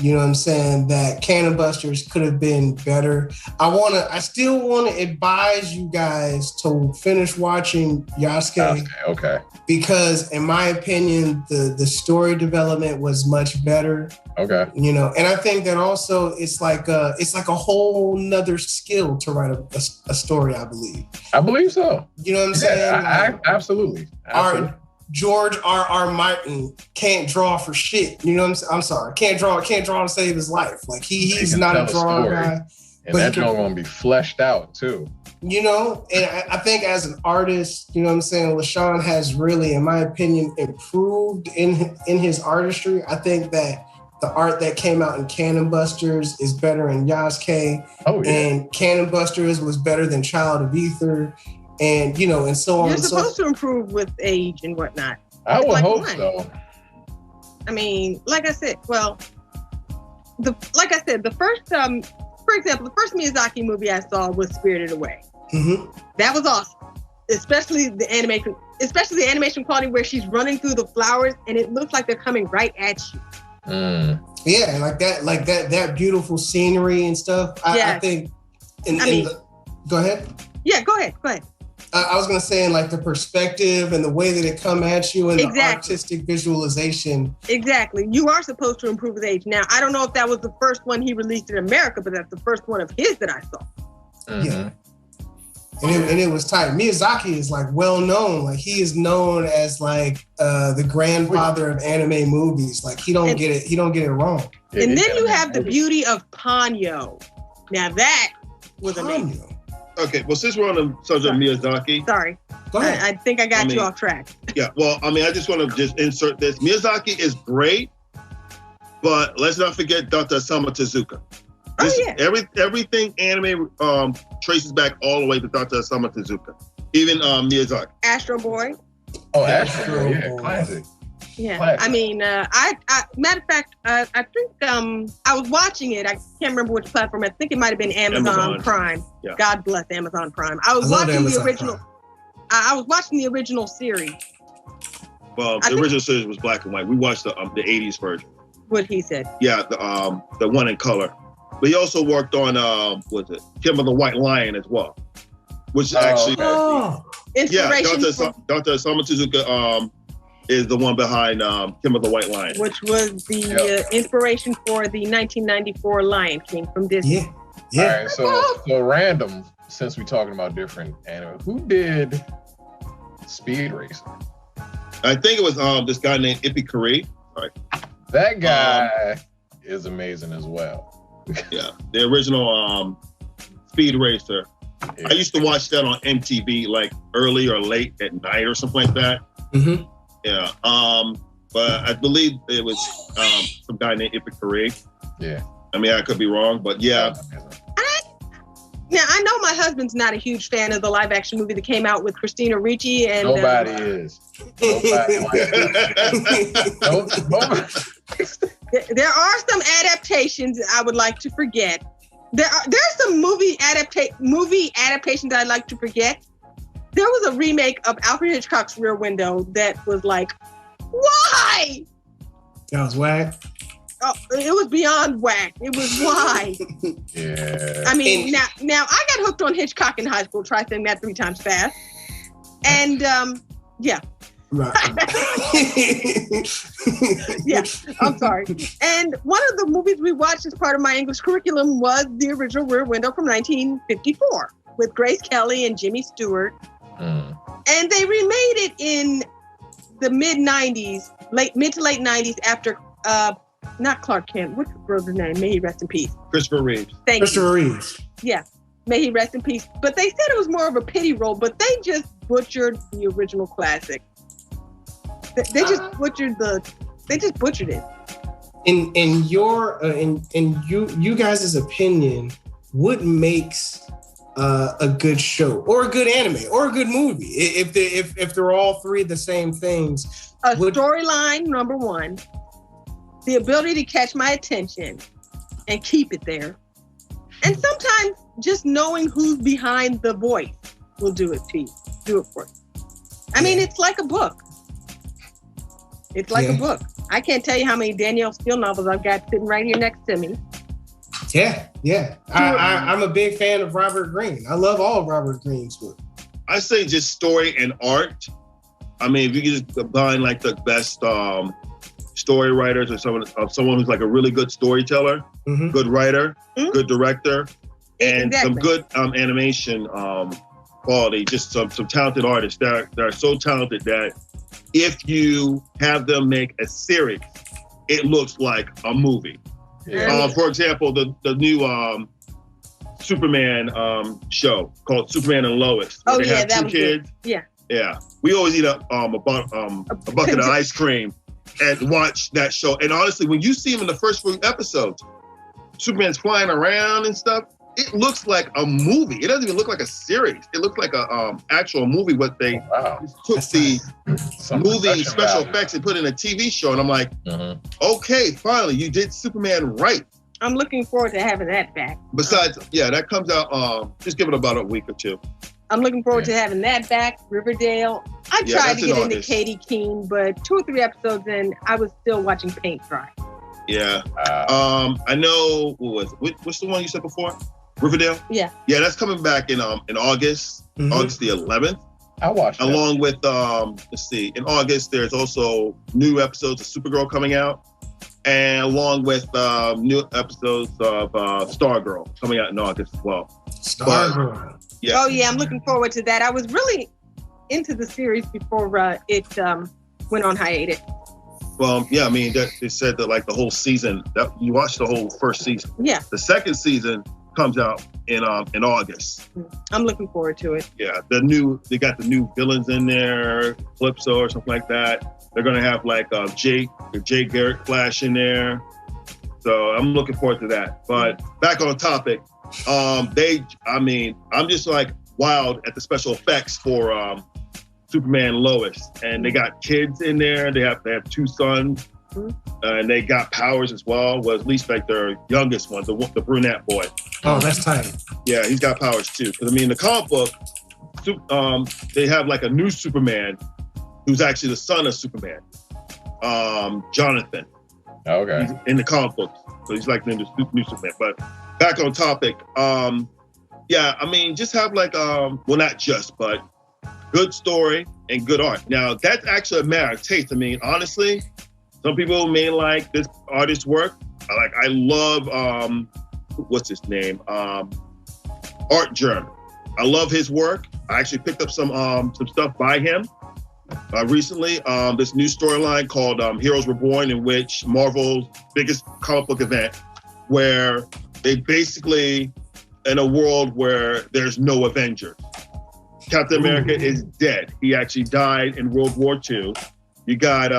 you know what I'm saying, that Cannon Busters could have been better. I still want to advise you guys to finish watching Yasuke.
Okay.
Because in my opinion, the story development was much better.
Okay.
And I think that also it's like a whole nother skill to write a story, I believe.
I believe so.
You know what I'm saying?
Absolutely.
George R.R. Martin can't draw for shit. You know what I'm saying? I'm sorry. Can't draw to save his life. Like he's not a drawing guy.
And that joint gonna be fleshed out too.
And I think as an artist, you know what I'm saying, LaShawn has really, in my opinion, improved in his artistry. I think that the art that came out in Cannon Busters is better in Yasuke.
Oh, yeah.
And Cannon Busters was better than Child of Ether. And, and so on.
You're supposed to improve with age and whatnot.
I would hope so.
I mean, like I said, the first, for example, the first Miyazaki movie I saw was Spirited Away.
Mm-hmm. That
was awesome. Especially the animation quality where she's running through the flowers and it looks like they're coming right at you.
Yeah, like that beautiful scenery and stuff. I think. Go ahead.
Yeah, go ahead.
I was going to say in like the perspective and the way that it come at you and the artistic visualization.
Exactly. You are supposed to improve with age. Now, I don't know if that was the first one he released in America, but that's the first one of his that I saw.
Mm-hmm.
Yeah. And it was tight. Miyazaki is like well known. Like he is known as like the grandfather of anime movies. Like he don't get it wrong.
And then you have the beauty of Ponyo. Now that was amazing.
Okay, well, since we're on the subject of Miyazaki.
Sorry.
Go ahead.
I think I got you off track.
Yeah, well, I just want to just insert this. Miyazaki is great, but let's not forget Dr. Osamu Tezuka. Everything anime traces back all the way to Dr. Osamu Tezuka. Even Miyazaki.
Astro Boy.
Oh, Astro Boy, yeah, classic.
Yeah,
Classic.
I mean, I matter of fact, I think I was watching it. I can't remember which platform. I think it might have been Amazon Prime.
Yeah.
God bless Amazon Prime. I was watching the original. I was watching the original series.
Well, the original series was black and white. We watched the 80s version.
What he said.
Yeah, the one in color. But he also worked on Kim of the White Lion as well, which actually
Inspiration.
Dr. Osamu Tezuka is the one behind Kim of the White Lion,
which was the inspiration for the 1994 Lion King from Disney.
Yeah.
All right, so random, since we're talking about different anime, who did Speed Racer?
I think it was this guy named Ippy Kari. Right.
That guy is amazing as well.
Yeah, the original Speed Racer. Yeah. I used to watch that on MTV like early or late at night or something like that.
Mm-hmm.
Yeah. But I believe it was some guy named Ippy Kari.
Yeah.
I mean, I could be wrong, but yeah.
Now, I know my husband's not a huge fan of the live action movie that came out with Christina Ricci and
nobody is. Nobody.
There are some adaptations I would like to forget. There's some movie adaptations I'd like to forget. There was a remake of Alfred Hitchcock's Rear Window that was like, why?
That was whack.
Oh, it was beyond whack. It was why.
Yeah.
I mean, now I got hooked on Hitchcock in high school. Try saying that 3 times fast. And yeah.
Right.
Yeah, I'm sorry. And one of the movies we watched as part of my English curriculum was the original Rear Window from 1954 with Grace Kelly and Jimmy Stewart. And they remade it in the mid to late 90s after not Clark Kent. What's the brother's name? May he rest in peace.
Christopher Reeves.
Christopher Reeves.
Yeah. May he rest in peace. But they said it was more of a pity role, but they just butchered the original classic. They just butchered it.
In your you guys' opinion, what makes a good show or a good anime or a good movie? If they're all three the same things,
storyline number one, the ability to catch my attention and keep it there, and sometimes just knowing who's behind the voice will do it for you. I mean, it's like a book. It's like a book. I can't tell you how many Danielle Steele novels I've got sitting right here next to me.
Yeah. I'm a big fan of Robert Greene. I love all of Robert Greene's work.
I say just story and art. I mean, if you could just combine like the best story writers or someone who's like a really good storyteller, good writer, good director, and some good animation quality, just some talented artists that are so talented that if you have them make a series, it looks like a movie. Yeah. For example, the new Superman show called Superman and Lois.
Oh,
they have
that
2
was
kids.
Good. Yeah.
We always eat a bucket of ice cream and watch that show. And honestly, when you see him in the first few episodes, Superman's flying around and stuff. It looks like a movie. It doesn't even look like a series. It looks like a actual movie. What they took the movie special effects and put in a TV show. And I'm like, okay, finally, you did Superman right.
I'm looking forward to having that back.
Besides, that comes out. Just give it about a week or 2.
I'm looking forward to having that back. Riverdale. I tried to get into Katie Keene, but 2 or 3 episodes in, I was still watching paint dry.
Yeah. I know. What's the one you said before? Riverdale?
Yeah.
Yeah, that's coming back in August, August the 11th.
I watched that.
Along with, let's see, in August, there's also new episodes of Supergirl coming out. And along with new episodes of Stargirl coming out in August as well.
Stargirl.
Yeah.
Oh, yeah, I'm looking forward to that. I was really into the series before it went on hiatus.
Well, yeah, I mean, they said that like the whole season, that you watched the whole first season.
Yeah.
The second season comes out in August.
I'm looking forward to it.
Yeah, they got the new villains in there, Calypso or something like that. They're gonna have like Jay Garrick Flash in there. So I'm looking forward to that. But back on topic, I'm just like wild at the special effects for Superman and Lois, and they got kids in there. They have 2 sons, and they got powers as well. Well, at least like their youngest one, the brunette boy.
Oh, that's tight.
Yeah, he's got powers too. Because I mean, in the comic book, they have like a new Superman, who's actually the son of Superman, Jonathan.
Okay.
He's in the comic book, so he's like the new Superman. But back on topic, yeah, I mean, just have like well, not just, but good story and good art. Now, that's actually a matter of taste. I mean, honestly, some people may like this artist's work. I love, what's his name? Art Germ. I love his work. I actually picked up some stuff by him recently. This new storyline called Heroes Reborn, in which Marvel's biggest comic book event, where they basically, in a world where there's no Avengers, Captain America is dead. He actually died in World War II. You got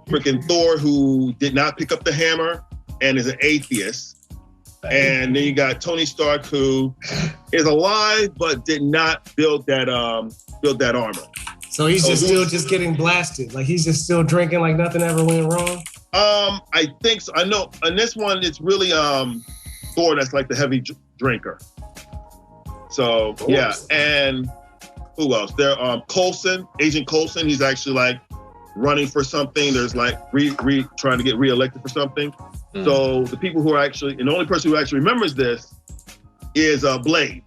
freaking Thor, who did not pick up the hammer and is an atheist. And then you got Tony Stark, who is alive but did not build that armor.
So he's still getting blasted. Like he's just still drinking like nothing ever went wrong.
I think so. I know. On this one, it's really Thor that's like the heavy drinker. So yeah, and who else? There, Coulson, Agent Coulson. He's actually like running for something. There's like trying to get reelected for something. So the people who are actually, and the only person who actually remembers this is Blerd.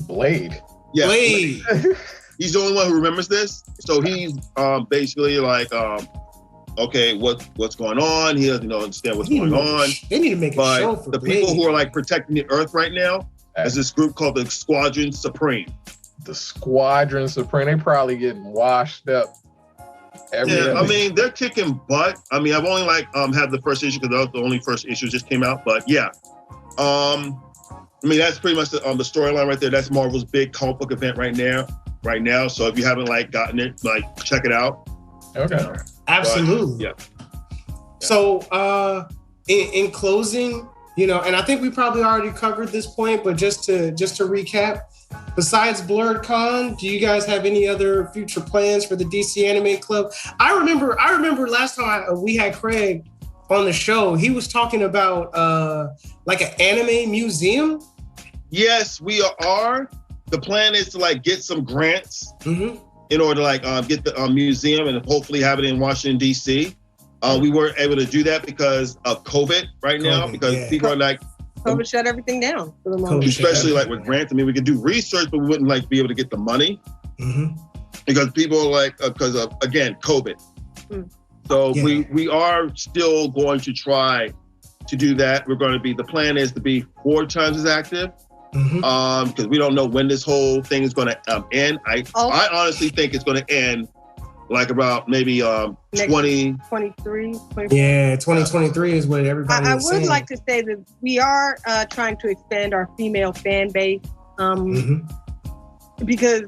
Blerd.
Yeah.
Blerd.
He's the only one who remembers this. So he's basically like, okay, what's going on? He doesn't understand what's going on.
They need to make a show for
the
Blerd.
people who are like protecting the Earth right now is this group called the Squadron Supreme.
The Squadron Supreme. They probably getting washed up.
I mean, they're kicking butt. I mean, I've only had the first issue because that was the only first issue just came out. But yeah, I mean, that's pretty much the storyline right there. That's Marvel's big comic book event right now. So if you haven't gotten it, check it out.
Okay.
Absolutely.
But, yeah.
So in closing, and I think we probably already covered this point, but just to recap, besides Blerd Con, do you guys have any other future plans for the DC Anime Club? I remember last time we had Craig on the show, he was talking about like an anime museum.
Yes, we are. The plan is to get some grants in order to get the museum and hopefully have it in Washington, D.C. We weren't able to do that because of COVID now, because people are
COVID shut everything down for the moment.
Especially with grants. I mean, we could do research, but we wouldn't be able to get the money because people are because of, again, COVID. So we are still going to try to do that. The plan is to be 4 times as active because we don't know when this whole thing is going to end. I honestly think it's going to end about maybe 2023.
Yeah, 2023 is what everybody is saying.
I would like to say that we are trying to expand our female fan base because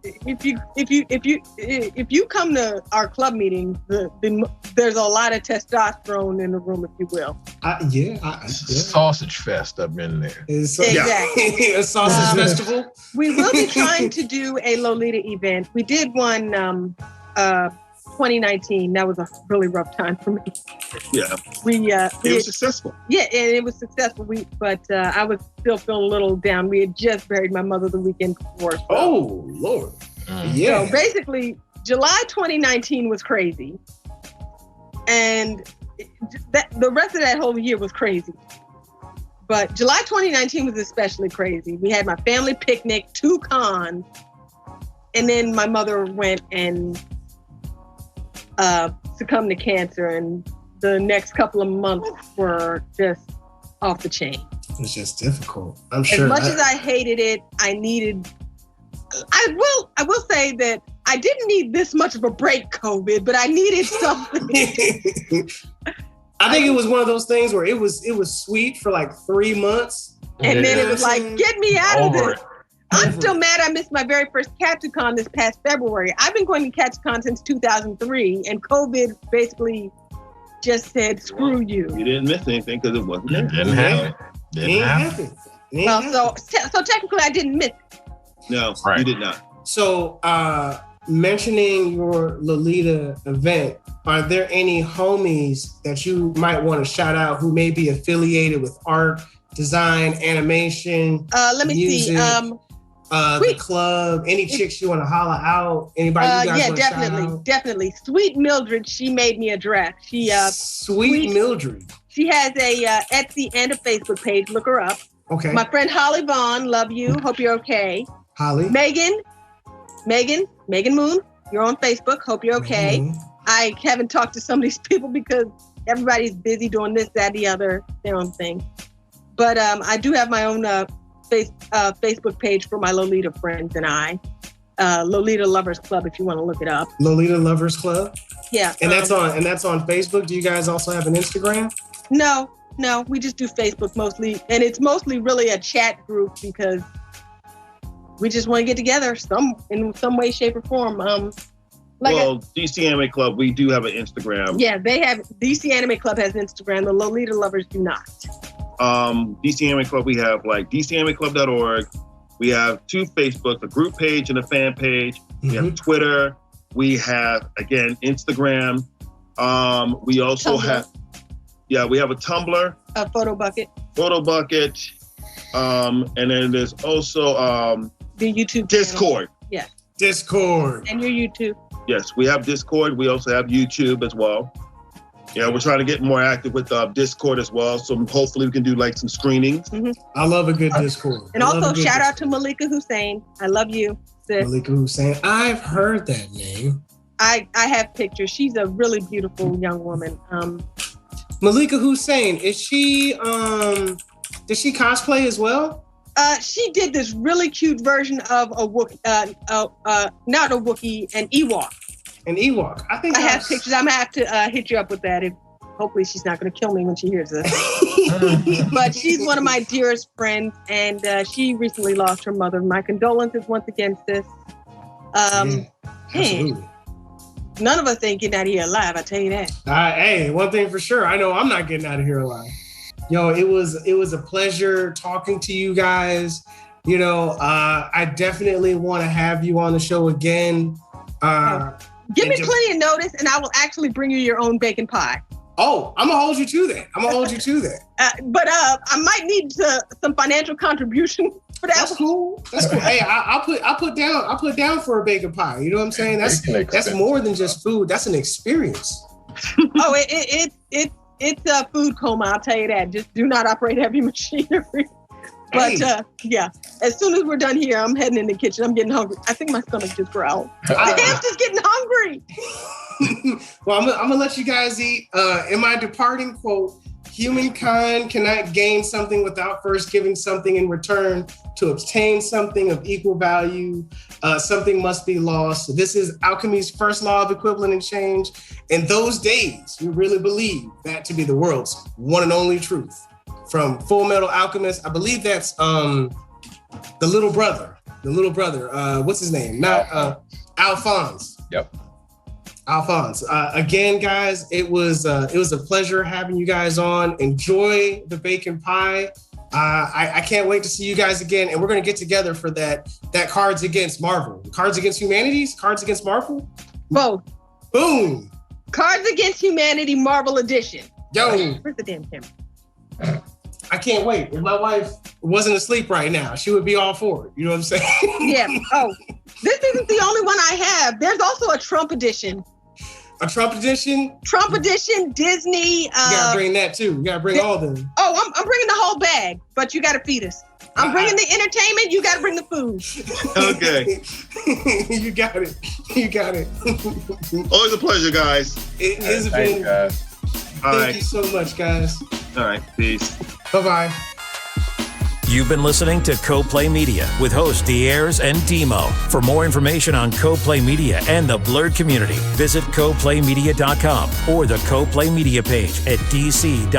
if you come to our club meetings, there's a lot of testosterone in the room, if you will.
Sausage fest up in there.
Exactly.
A sausage festival.
We will be trying to do a Lolita event. We did one 2019. That was a really rough time for me.
Yeah. It was successful.
Yeah, and it was successful. But I was still feeling a little down. We had just buried my mother the weekend before. So.
Oh, Lord. Yeah.
So basically, July 2019 was crazy. And the rest of that whole year was crazy. But July 2019 was especially crazy. We had my family picnic, 2 cons, and then my mother went and succumbed to cancer, and the next couple of months were just off the chain.
It's just difficult. I'm sure.
As much as I hated it, I will say that I didn't need this much of a break, COVID, but I needed something.
I think it was one of those things where it was sweet for 3 months.
And then it was get me out of this. I'm still mad I missed my very first Capticon this past February. I've been going to Capticon since 2003, and COVID basically just said, screw you.
You didn't miss anything because it wasn't there.
Didn't happen.
Didn't happen.
Well, so technically I didn't miss it.
No,
Right.
you did not.
So, mentioning your Lolita event, are there any homies that you might want to shout out who may be affiliated with art, design, animation?
Let me
music,
see.
The club, any chicks you want to holler out? Anybody you guys want to shout out?
Definitely. Sweet Mildred, she made me a dress.
Sweet Mildred.
She has a Etsy and a Facebook page. Look her up.
Okay.
My friend Holly Vaughn, love you. Hope you're okay.
Holly.
Megan Moon, you're on Facebook. Hope you're okay.
Mm-hmm.
I haven't talked to some of these people because everybody's busy doing this, that, the other, their own thing. But I do have my own Facebook page for my Lolita friends and I. Lolita Lovers Club, if you want to look it up.
Lolita Lovers Club.
Yeah.
And that's on Facebook. Do you guys also have an Instagram?
No, we just do Facebook mostly, and it's mostly really a chat group because we just want to get together in some way, shape, or form.
DC Anime Club, we do have an Instagram.
Yeah, they have. DC Anime Club has Instagram. The Lolita Lovers do not.
DC Anime Club, we have like DCAnimeClub.org. We have 2 Facebooks, a group page and a fan page.
Mm-hmm.
We have Twitter. We have, again, Instagram. We also
Tumblr.
we have a Tumblr.
A Photo Bucket.
And then there's also
The YouTube
Discord.
Channel. Yeah.
Discord.
And your YouTube.
Yes, we have Discord. We also have YouTube as well. Yeah, we're trying to get more active with Discord as well. So hopefully we can do like some screenings.
Mm-hmm.
I love a good Discord.
And also shout out to Malika Hussein. I love you, sis.
Malika Hussein. I've heard that name.
I have pictures. She's a really beautiful young woman.
Malika Hussein, is she did she cosplay as well?
She did this really cute version of a Wookiee, not a Wookiee, an Ewok.
An Ewok. I think
I have pictures. I'm gonna have to hit you up with that. Hopefully she's not gonna kill me when she hears this. But she's one of my dearest friends, and she recently lost her mother. My condolences once again, sis.
Absolutely.
None of us ain't getting out of here alive, I tell you that.
Hey, one thing for sure, I know I'm not getting out of here alive. Yo, it was a pleasure talking to you guys. You know, I definitely want to have you on the show again.
Give me plenty of notice, and I will actually bring you your own bacon pie.
Oh, I'm gonna hold you to that.
But I might need some financial contribution for that.
That's cool. Hey, I'll put down for a bacon pie. You know what I'm saying? That's more than just food. That's an experience.
Oh, it's a food coma. I'll tell you that. Just do not operate heavy machinery. But yeah, as soon as we're done here, I'm heading in the kitchen. I'm getting hungry. I think my stomach just growled. The hamster's getting hungry.
Well, I'm gonna let you guys eat. In my departing quote, humankind cannot gain something without first giving something in return. To obtain something of equal value, something must be lost. This is alchemy's first law of equivalent exchange. In those days, we really believe that to be the world's one and only truth. From Full Metal Alchemist, I believe that's the little brother. What's his name? Not Alphonse.
Yep.
Alphonse. Again, guys, it was a pleasure having you guys on. Enjoy the bacon pie. I can't wait to see you guys again, and we're gonna get together for that Cards Against Marvel, Cards Against Humanities, Cards Against Marvel.
Both.
Boom.
Cards Against Humanity Marvel Edition.
Yo.
Where's the damn camera?
I can't wait. If my wife wasn't asleep right now, she would be all for it. You know what I'm saying?
Yeah. Oh, this isn't the only one I have. There's also a Trump edition.
A Trump edition?
Trump edition, Disney.
You gotta bring that too. You gotta bring all of them.
Oh, I'm bringing the whole bag, but you gotta feed us. I'm bringing the entertainment. You gotta bring the food.
Okay.
You got it.
Always a pleasure, guys.
It has
Thank
been.
you, guys.
Thank you so much, guys.
All right. Peace.
Bye-bye.
You've been listening to Co-Play Media with hosts Diers and Demo. For more information on Co-Play Media and the Blerd community, visit coplaymedia.com or the Co-Play Media page at dc.radio.gov.